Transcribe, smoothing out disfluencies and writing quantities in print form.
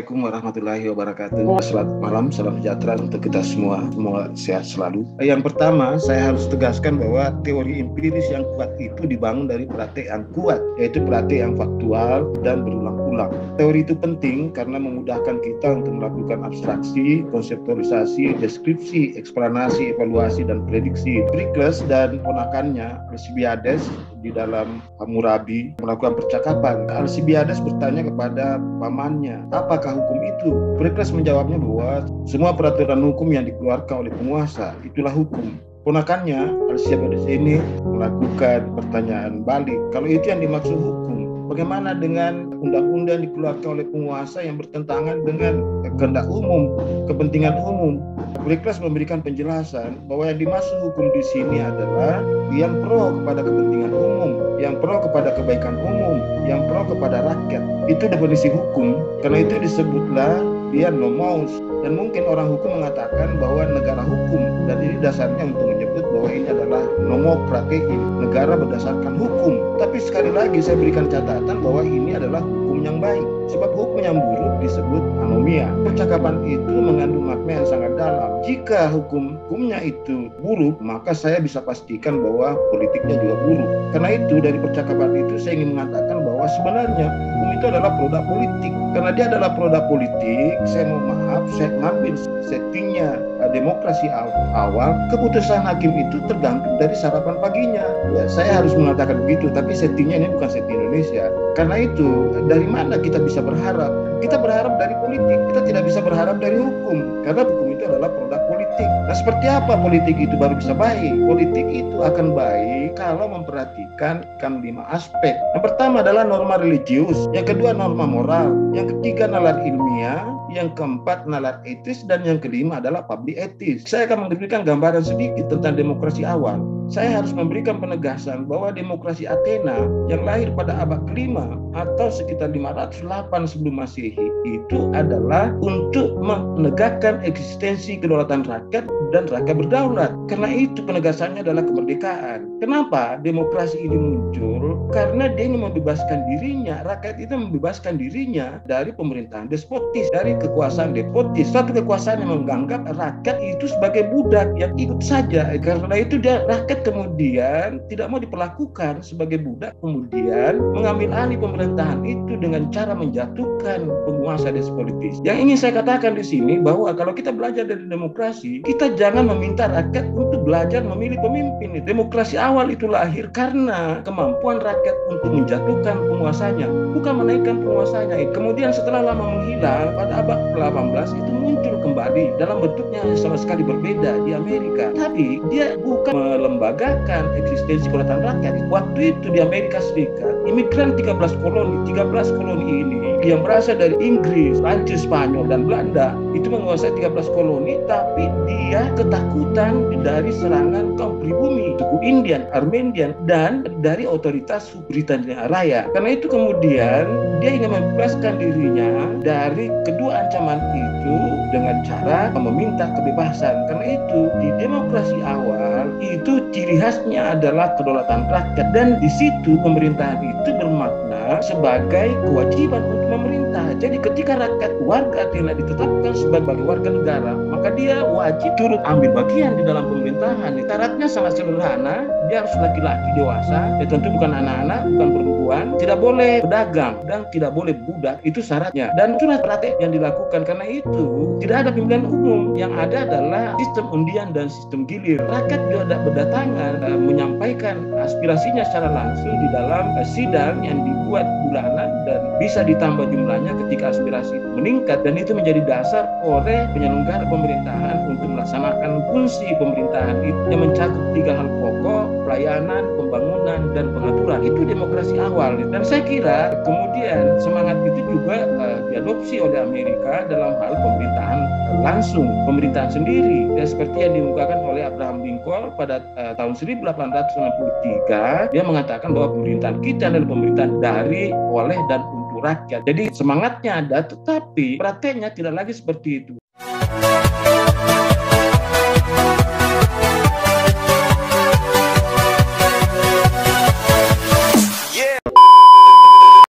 Assalamualaikum warahmatullahi wabarakatuh. Selamat malam, salam sejahtera untuk kita semua. Semoga sehat selalu. Yang pertama, saya harus tegaskan bahwa teori empiris yang kuat itu dibangun dari praktek yang kuat, yaitu praktek yang faktual dan berulang-ulang. Teori itu penting karena memudahkan kita untuk melakukan abstraksi, konseptualisasi, deskripsi, eksplanasi, evaluasi, dan prediksi. Pericles dan ponakannya, Alcibiades, di dalam Hammurabi melakukan percakapan. Alcibiades bertanya kepada pamannya, apakah hukum itu? Pericles menjawabnya bahwa semua peraturan hukum yang dikeluarkan oleh penguasa itulah hukum. Ponakannya Alcibiades ini melakukan pertanyaan balik, kalau itu yang dimaksud hukum, bagaimana dengan undang-undang dikeluarkan oleh penguasa yang bertentangan dengan kehendak umum, kepentingan umum? Pericles memberikan penjelasan bahwa yang dimaksud hukum di sini adalah yang pro kepada kepentingan umum, yang pro kepada kebaikan umum, yang pro kepada rakyat. Itu definisi hukum. Karena itu disebutlah dia nomos. Dan mungkin orang hukum mengatakan bahwa negara hukum, dan ini dasarnya untuk menyebut bahwa ini adalah nomokratein, negara berdasarkan hukum. Tapi sekali lagi saya berikan catatan bahwa ini adalah hukum yang baik, sebab hukum yang buruk disebut anomia. Percakapan itu mengandung makna yang sangat dalam. Jika hukumnya itu buruk, maka saya bisa pastikan bahwa politiknya juga buruk. Karena itu dari percakapan itu saya ingin mengatakan bahwa sebenarnya hukum itu adalah produk politik. Karena dia adalah produk politik, saya mohon maaf, saya ngambil settingnya demokrasi awal, keputusan hakim itu tergantung dari sarapan paginya. Ya, saya harus mengatakan begitu, tapi settingnya ini bukan setting Indonesia. Karena itu, dari mana kita bisa berharap? Kita berharap dari politik, kita tidak bisa berharap dari hukum. Karena hukum itu adalah produk politik. Nah, seperti apa politik itu baru bisa baik? Politik itu akan baik kalau memperhatikan 5 aspek. Yang pertama adalah norma religius, yang kedua norma moral, yang ketiga nalar ilmiah, yang keempat nalar etis, dan yang kelima adalah public ethics. Saya akan memberikan gambaran sedikit tentang demokrasi awal. Saya harus memberikan penegasan bahwa demokrasi Athena yang lahir pada abad kelima atau sekitar 508 sebelum Masehi itu adalah untuk menegakkan eksistensi kedaulatan rakyat dan rakyat berdaulat. Karena itu penegasannya adalah kemerdekaan. Kenapa demokrasi ini muncul? Karena dia ingin membebaskan dirinya, rakyat itu membebaskan dirinya dari pemerintahan despotis, dari kekuasaan despotis, suatu kekuasaan yang menganggap rakyat itu sebagai budak yang ikut saja. Karena itu rakyat kemudian tidak mau diperlakukan sebagai budak, kemudian mengambil alih pemerintahan itu dengan cara menjatuhkan penguasa despotis. Yang ingin saya katakan di sini bahwa kalau kita belajar dari demokrasi, kita jangan meminta rakyat untuk belajar memilih pemimpin. Demokrasi awal itu lahir karena kemampuan rakyat untuk menjatuhkan penguasanya, bukan menaikkan penguasanya. Kemudian setelah lama menghilang, pada abad ke-18 itu muncul kembali dalam bentuknya sama sekali berbeda di Amerika. Tapi dia bukan melembagakan eksistensi kedaulatan rakyat. Waktu itu di Amerika Serikat, imigran 13 koloni ini yang berasal dari Inggris, Prancis, Spanyol, dan Belanda itu menguasai 13 koloni, tapi dia ketakutan dari serangan kaum pribumi, suku Indian, Armenian, dan dari otoritas Britania Raya. Karena itu kemudian dia ingin membebaskan dirinya dari kedua ancaman itu dengan cara meminta kebebasan. Karena itu di demokrasi awal itu ciri khasnya adalah kedaulatan rakyat, dan di situ pemerintahan itu bermakna sebagai kewajiban untuk memerintah. Jadi ketika warga Athena ditetapkan sebagai warga negara, maka dia wajib turut ambil bagian di dalam pemerintahan. Syaratnya sangat sederhana, dia harus laki-laki dewasa, ya tentu bukan anak-anak, bukan perempuan, tidak boleh pedagang dan tidak boleh budak, itu syaratnya. Dan itulah praktek yang dilakukan. Karena itu tidak ada pemilihan umum, yang ada adalah sistem undian dan sistem gilir. Rakyat juga berdatangan menyampaikan aspirasinya secara langsung di dalam sidang yang dibuat bulanan dan bisa ditambah jumlahnya ketika aspirasi itu meningkat, dan itu menjadi dasar oleh penyelenggara pemerintahan untuk melaksanakan fungsi pemerintahan itu yang mencakup 3 hal pokok: pelayanan, pembangunan, dan pengaturan. Itu demokrasi awal. Dan saya kira kemudian semangat itu juga diadopsi oleh Amerika dalam hal pemerintahan langsung, pemerintahan sendiri. Dan seperti yang diungkapkan oleh Abraham Lincoln pada tahun 1863, dia mengatakan bahwa pemerintahan kita adalah pemerintahan dari, oleh, dan untuk rakyat. Jadi semangatnya ada, tetapi prakteknya tidak lagi seperti itu.